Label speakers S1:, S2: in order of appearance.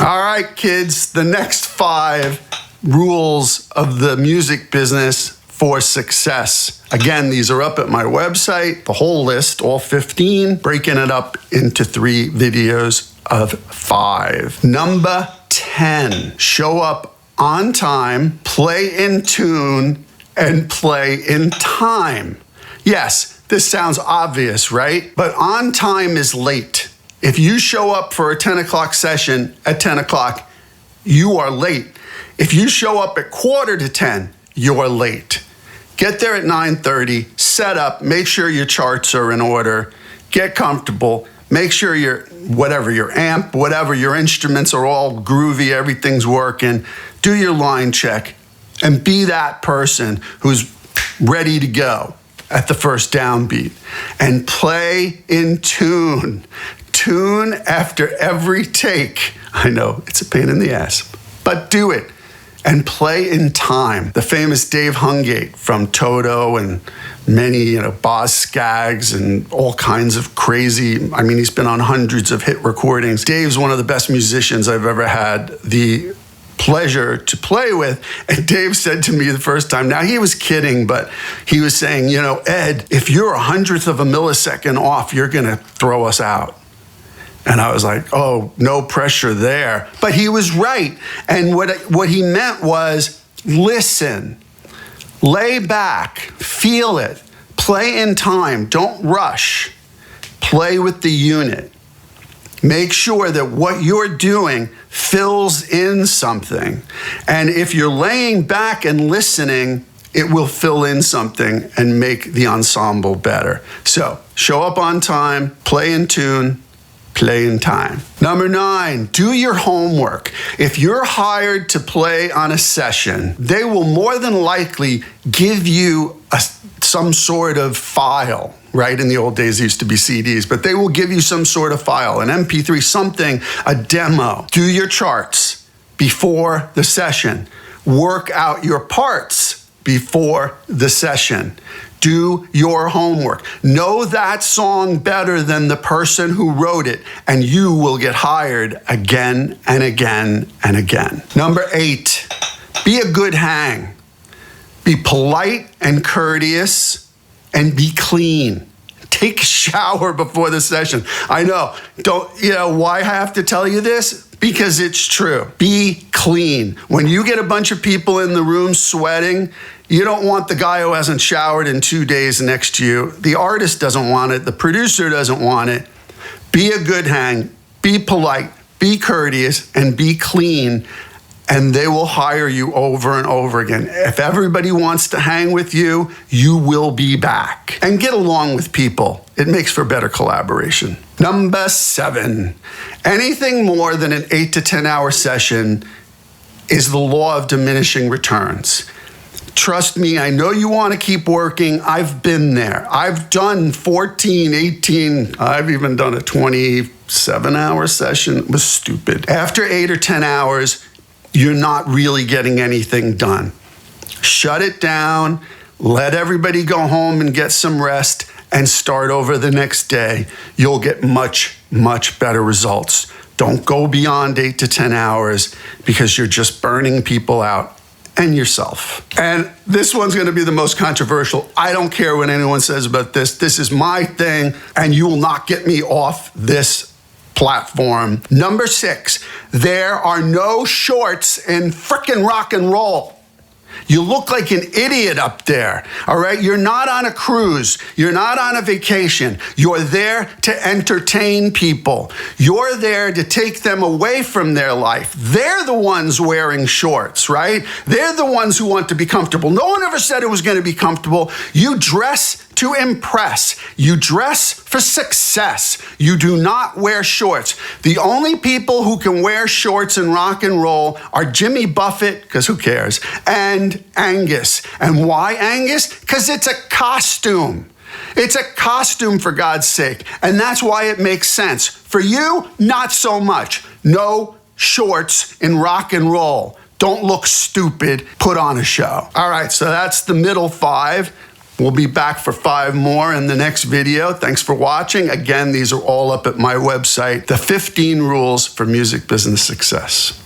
S1: All right, kids, the next 5 rules of the music business for success. Again, these are up at my website, the whole list, all 15, breaking it up into 3 videos of 5. Number 10, show up on time, play in tune, and play in time. Yes, this sounds obvious, right? But on time is late. If you show up for a 10 o'clock session at 10 o'clock, you are late. If you show up at 9:45, you are late. Get there at 9:30, set up, make sure your charts are in order, get comfortable, make sure your amp, whatever, your instruments are all groovy, everything's working. Do your line check and be that person who's ready to go at the first downbeat. And play in tune. Tune after every take. I know, it's a pain in the ass, but do it. And play in time. The famous Dave Hungate from Toto and many, Boz Scaggs and all kinds of crazy, he's been on hundreds of hit recordings. Dave's one of the best musicians I've ever had the pleasure to play with. And Dave said to me the first time, now he was kidding, but he was saying, Ed, if you're 1/100th of a millisecond off, you're gonna throw us out. And I was like, oh, no pressure there. But he was right. And what he meant was, listen, lay back, feel it, play in time, don't rush, play with the unit. Make sure that what you're doing fills in something. And if you're laying back and listening, it will fill in something and make the ensemble better. So show up on time, play in tune, play in time. Number 9, do your homework. If you're hired to play on a session, they will more than likely give you some sort of file, right? In the old days, it used to be CDs, but they will give you some sort of file, an MP3, something, a demo. Do your charts before the session. Work out your parts before the session. Do your homework. Know that song better than the person who wrote it, and you will get hired again and again and again. Number 8, be a good hang. Be polite and courteous and be clean. Take a shower before the session. I know, why I have to tell you this? Because it's true. Be clean. When you get a bunch of people in the room sweating, you don't want the guy who hasn't showered in 2 days next to you. The artist doesn't want it. The producer doesn't want it. Be a good hang. Be polite. Be courteous. And be clean. And they will hire you over and over again. If everybody wants to hang with you, you will be back. And get along with people. It makes for better collaboration. Number 7, anything more than an 8 to 10 hour session is the law of diminishing returns. Trust me, I know you want to keep working. I've been there. I've done 14, 18, I've even done a 27-hour session. It was stupid. After 8 or 10 hours, you're not really getting anything done. Shut it down, let everybody go home and get some rest, and start over the next day. You'll get much, much better results. Don't go beyond 8 to 10 hours because you're just burning people out and yourself. And this one's gonna be the most controversial. I don't care what anyone says about this. This is my thing, and you will not get me off this platform. Number 6, there are no shorts in frickin' rock and roll. You look like an idiot up there, all right? You're not on a cruise. You're not on a vacation. You're there to entertain people. You're there to take them away from their life. They're the ones wearing shorts, right? They're the ones who want to be comfortable. No one ever said it was going to be comfortable. You dress to impress. You dress for success. You do not wear shorts. The only people who can wear shorts in rock and roll are Jimmy Buffett, because who cares, and Angus. And why Angus? Because it's a costume. It's a costume, for God's sake. And that's why it makes sense. For you, not so much. No shorts in rock and roll. Don't look stupid. Put on a show. All right, so that's the middle 5. We'll be back for 5 more in the next video. Thanks for watching. Again, these are all up at my website, The 15 Rules for Music Business Success.